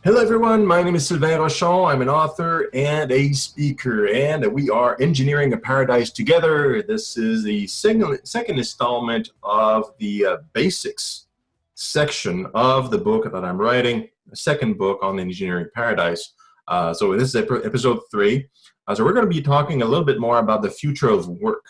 Hello everyone, my name is Sylvain Rochon. I'm an author and a speaker, and we are engineering a paradise together. This is the second installment of the basics section of the book that I'm writing, the second book on the engineering paradise. So this is episode 3. So we're going to be talking a little bit more about the future of work.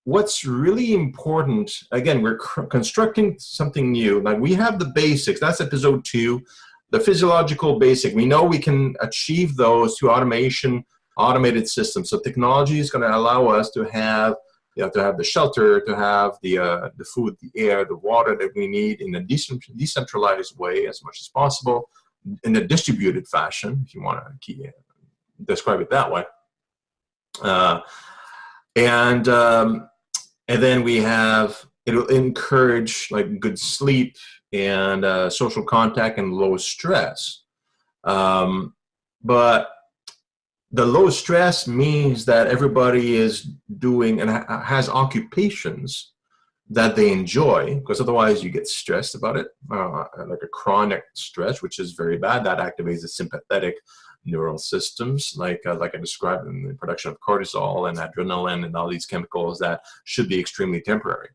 What's really important, again, we're constructing something new. Like we have the basics, that's episode 2, the physiological basic. We know we can achieve those through automated systems. So technology is going to allow us to have, to have the shelter, to have the food, the air, the water that we need in a decentralized way as much as possible, in a distributed fashion, if you want to describe it that way. And then we have, it'll encourage like good sleep and social contact and low stress. But the low stress means that everybody is doing and has occupations that they enjoy, because otherwise you get stressed about it, like a chronic stress, which is very bad. That activates the sympathetic neural systems, like I described in the production of cortisol and adrenaline and all these chemicals that should be extremely temporary.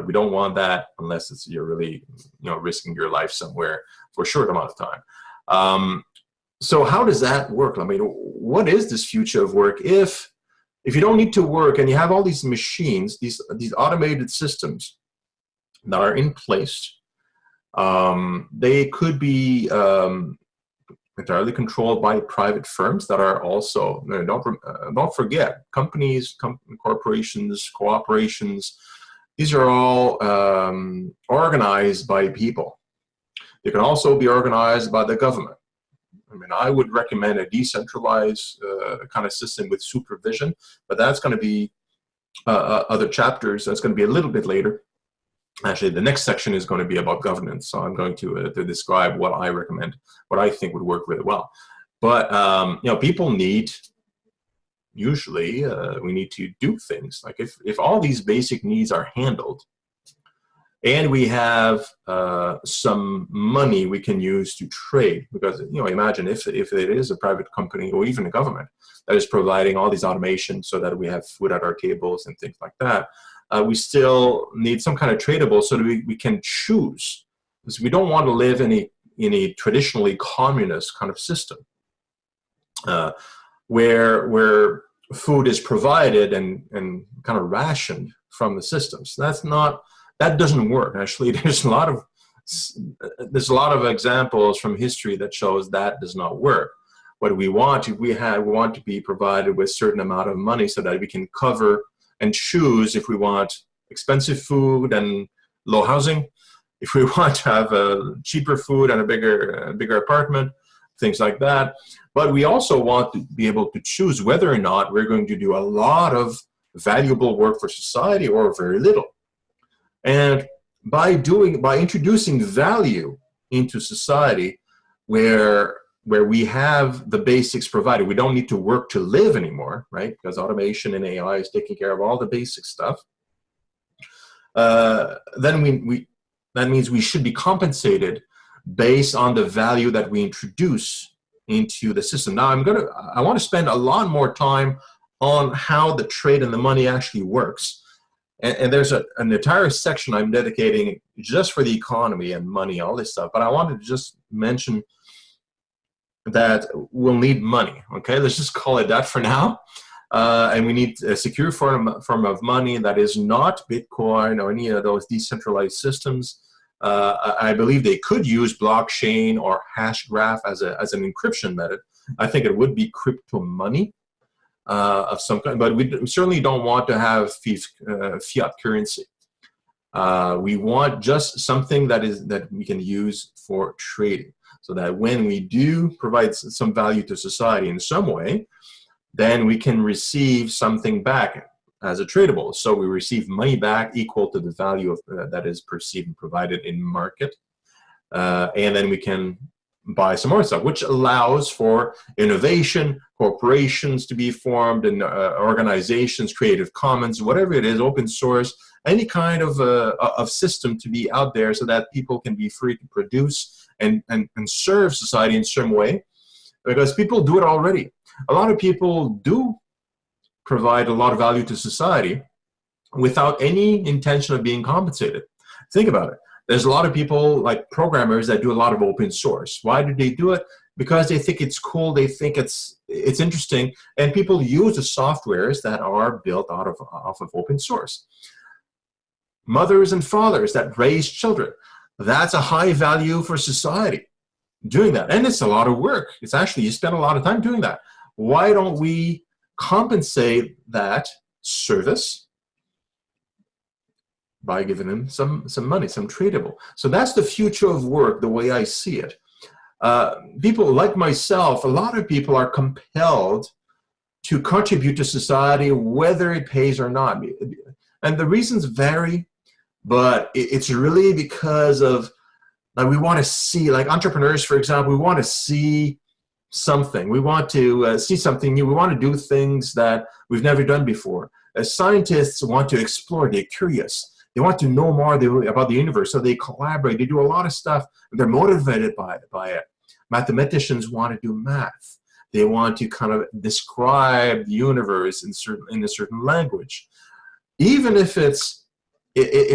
We don't want that unless you're really risking your life somewhere for a short amount of time. So how does that work? I mean, what is this future of work if you don't need to work and you have all these machines, these automated systems that are in place? They could be entirely controlled by private firms that are also, don't forget, companies, corporations, cooperations, these are all organized by people. They can also be organized by the government. I mean, I would recommend a decentralized kind of system with supervision, but that's going to be other chapters. That's going to be a little bit later. Actually, the next section is going to be about governance, so I'm going to describe what I recommend, what I think would work really well. But people need, usually, we need to do things. Like if all these basic needs are handled, and we have some money we can use to trade, because imagine if it is a private company or even a government that is providing all these automations so that we have food at our tables and things like that. We still need some kind of tradable so that we can choose, because we don't want to live in a traditionally communist kind of system where food is provided and kind of rationed from the systems. That doesn't work. Actually, there's a lot of examples from history that shows that does not work. What we want, we want to be provided with a certain amount of money so that we can cover and choose if we want expensive food and low housing, if we want to have a cheaper food and a bigger apartment, things like that. But we also want to be able to choose whether or not we're going to do a lot of valuable work for society or very little. And by introducing value into society where we have the basics provided, we don't need to work to live anymore, right? Because automation and AI is taking care of all the basic stuff. Then that means we should be compensated based on the value that we introduce into the system. Now I want to spend a lot more time on how the trade and the money actually works. And there's an entire section I'm dedicating just for the economy and money, all this stuff. But I wanted to just mention that we'll need money. Okay, let's just call it that for now. And we need a secure form of money that is not Bitcoin or any of those decentralized systems. I believe they could use blockchain or hash graph as an encryption method. I think it would be crypto money of some kind, but we certainly don't want to have fiat currency. We want just something that we can use for trading, so that when we do provide some value to society in some way, then we can receive something back as a tradable. So we receive money back equal to the value of that is perceived and provided in market, and then we can by some more stuff, which allows for innovation, corporations to be formed, and organizations, Creative Commons, whatever it is, open source, any kind of system to be out there so that people can be free to produce and serve society in some way, because people do it already. A lot of people do provide a lot of value to society without any intention of being compensated. Think about it. There's a lot of people, like programmers, that do a lot of open source. Why do they do it? Because they think it's cool, they think it's interesting, and people use the softwares that are built off of open source. Mothers and fathers that raise children, that's a high value for society, doing that. And it's a lot of work. It's actually, you spend a lot of time doing that. Why don't we compensate that service by giving them some money, some tradable? So that's the future of work, the way I see it. People like myself, a lot of people are compelled to contribute to society, whether it pays or not. And the reasons vary, but it's really because of, like, we want to see, like entrepreneurs, for example, we want to see something. We want to see something new. We want to do things that we've never done before. As scientists want to explore, they're curious. They want to know more about the universe, so they collaborate. They do a lot of stuff. They're motivated by it. Mathematicians want to do math. They want to kind of describe the universe in a certain language. Even if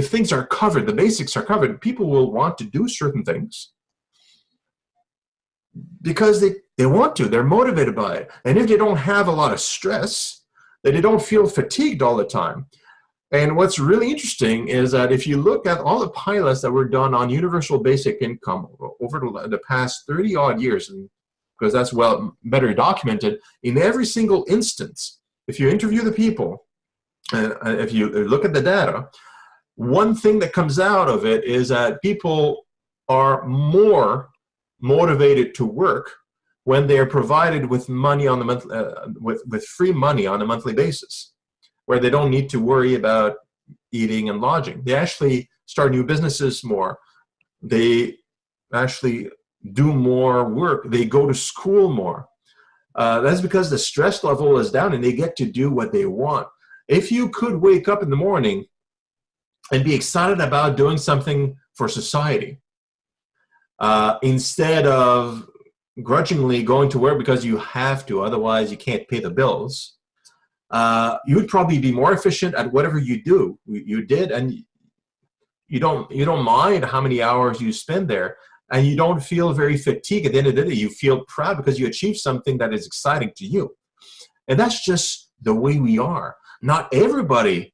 things are covered, the basics are covered, people will want to do certain things because they want to. They're motivated by it. And if they don't have a lot of stress, that they don't feel fatigued all the time. And what's really interesting is that if you look at all the pilots that were done on universal basic income over the past 30-odd years, and because that's better documented, in every single instance, if you interview the people, and if you look at the data, one thing that comes out of it is that people are more motivated to work when they are provided with money on the with free money on a monthly basis, where they don't need to worry about eating and lodging. They actually start new businesses more. They actually do more work. They go to school more. That's because the stress level is down and they get to do what they want. If you could wake up in the morning and be excited about doing something for society, instead of grudgingly going to work because you have to, otherwise you can't pay the bills, you would probably be more efficient at whatever you did, and you don't mind how many hours you spend there, and you don't feel very fatigued at the end of the day. You feel proud because you achieved something that is exciting to you. And that's just the way we are. Not everybody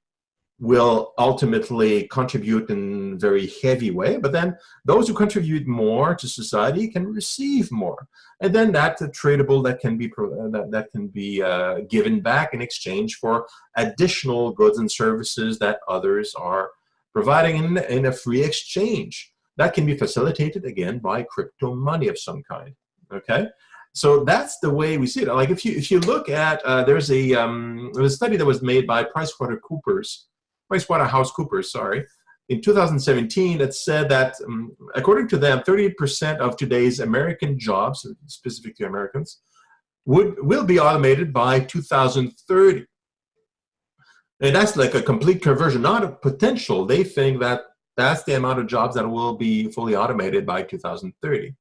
will ultimately contribute in a very heavy way, but then those who contribute more to society can receive more, and then that's a tradable that can be given back in exchange for additional goods and services that others are providing in a free exchange. That can be facilitated again by crypto money of some kind. Okay. So that's the way we see it. Like if you look at there's a study that was made by PricewaterhouseCoopers, sorry, in 2017, that said that according to them, 38% of today's American jobs, specific to Americans, will be automated by 2030. And that's like a complete conversion, not a potential. They think that that's the amount of jobs that will be fully automated by 2030.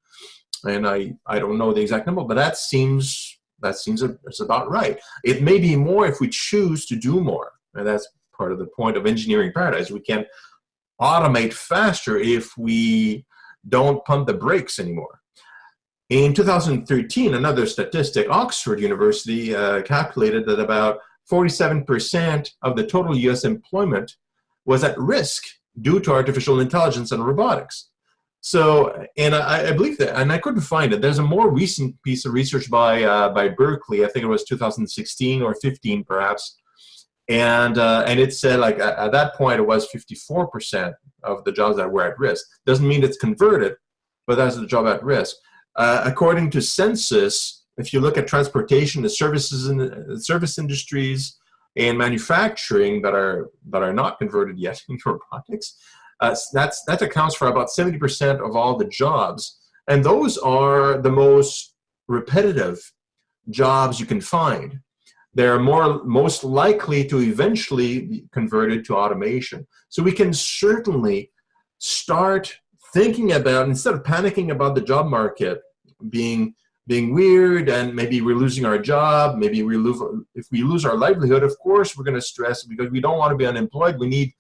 And I don't know the exact number, but that seems it's about right. It may be more if we choose to do more, and that's part of the point of engineering paradise. We can automate faster if we don't pump the brakes anymore. In 2013, another statistic, Oxford University calculated that about 47% of the total US employment was at risk due to artificial intelligence and robotics. So, and I believe that, and I couldn't find it. There's a more recent piece of research by Berkeley. I think it was 2016 or 15, perhaps. And it said, like, at that point, it was 54% of the jobs that were at risk. Doesn't mean it's converted, but that's the job at risk. According to census, if you look at transportation, the services in the service industries and manufacturing that are not converted yet into robotics, that accounts for about 70% of all the jobs. And those are the most repetitive jobs you can find. They're most likely to eventually be converted to automation. So we can certainly start thinking about, instead of panicking about the job market being weird and maybe we're losing our job, maybe if we lose our livelihood, of course we're going to stress because we don't want to be unemployed. We need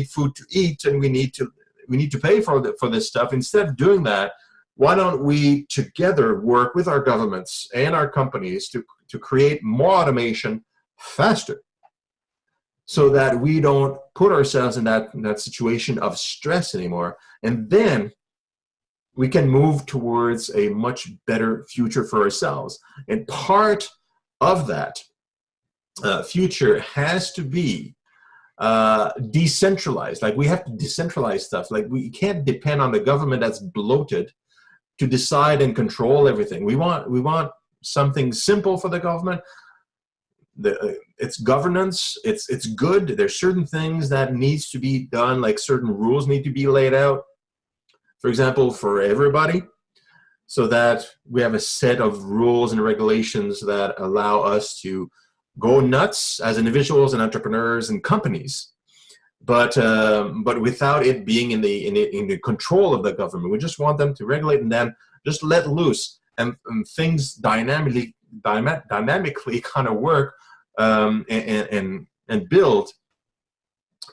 food to eat, and we need to pay for this stuff. Instead of doing that, why don't we together work with our governments and our companies to create more automation faster, so that we don't put ourselves in that situation of stress anymore. And then we can move towards a much better future for ourselves. And part of that future has to be decentralized. Like, we have to decentralize stuff. Like, we can't depend on the government that's bloated to decide and control everything. We want something simple for the government. It's governance. It's good. There's certain things that needs to be done, like certain rules need to be laid out, for example, for everybody, so that we have a set of rules and regulations that allow us to go nuts as individuals and entrepreneurs and companies, but without it being in the control of the government. We just want them to regulate and then just let loose, and things dynamically kind of work and build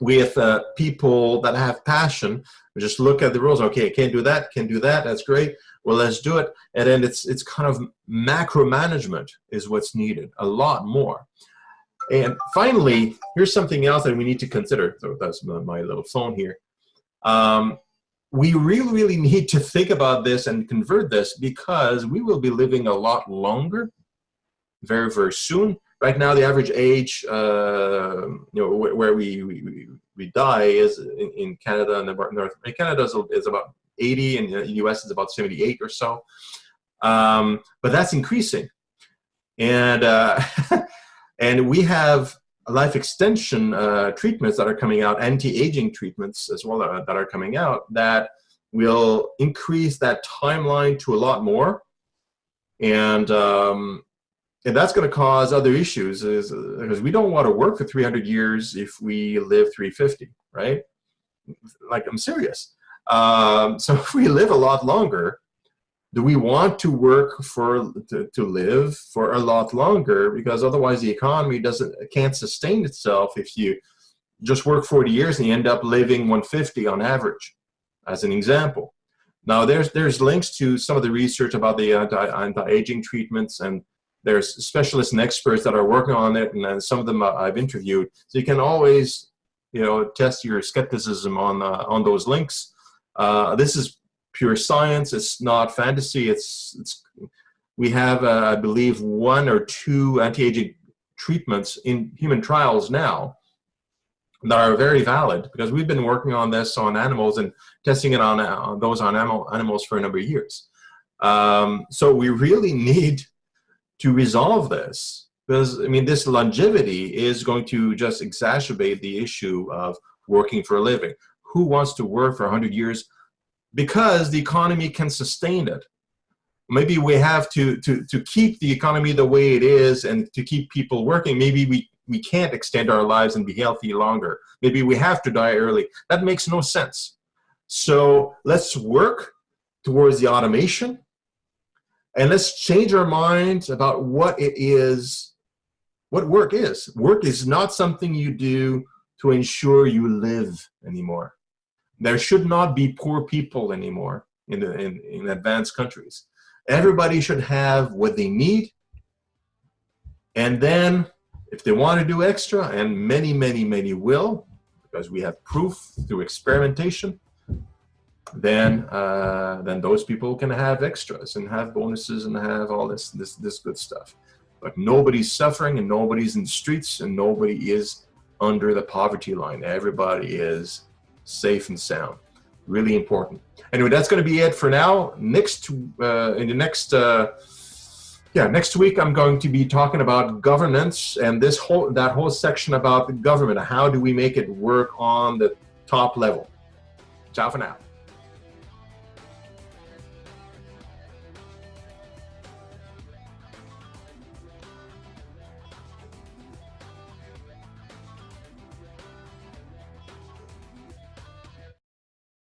with people that have passion. We just look at the rules. Okay, can't do that. That's great. Well, let's do it. And then it's kind of macro management is what's needed, a lot more. And finally, here's something else that we need to consider. So that's my little phone here. We really need to think about this and convert this, because we will be living a lot longer very, very soon. Right now, the average age, where we die is in Canada and North. Canada is about 80, and the U.S. is about 78 or so. But that's increasing, and and we have life extension treatments that are coming out, anti-aging treatments as well that are coming out, that will increase that timeline to a lot more, and that's going to cause other issues, because we don't want to work for 300 years if we live 350, right? Like, I'm serious. So if we live a lot longer, do we want to work to live for a lot longer? Because otherwise the economy can't sustain itself if you just work 40 years and you end up living 150 on average, as an example. Now, there's links to some of the research about the anti-aging treatments, and there's specialists and experts that are working on it, and some of them I've interviewed. So you can always, test your skepticism on those links. This is pure science. It's not fantasy. We have, I believe, 1 or 2 anti-aging treatments in human trials now that are very valid, because we've been working on this on animals and testing it on animals for a number of years. So we really need to resolve this, because, I mean, this longevity is going to just exacerbate the issue of working for a living. Who wants to work for 100 years? Because the economy can sustain it. Maybe we have to keep the economy the way it is and to keep people working. Maybe we can't extend our lives and be healthy longer. Maybe we have to die early. That makes no sense. So let's work towards the automation, and let's change our minds about what it is, what work is. Work is not something you do to ensure you live anymore. There should not be poor people anymore in advanced countries. Everybody should have what they need, and then if they want to do extra, and many will, because we have proof through experimentation, then those people can have extras and have bonuses and have all this good stuff. But nobody's suffering, and nobody's in the streets, and nobody is under the poverty line. Everybody is safe and sound. Really important. Anyway, that's going to be it for now. Next week I'm going to be talking about governance, and that whole section about the government. How do we make it work on the top level? Ciao for now.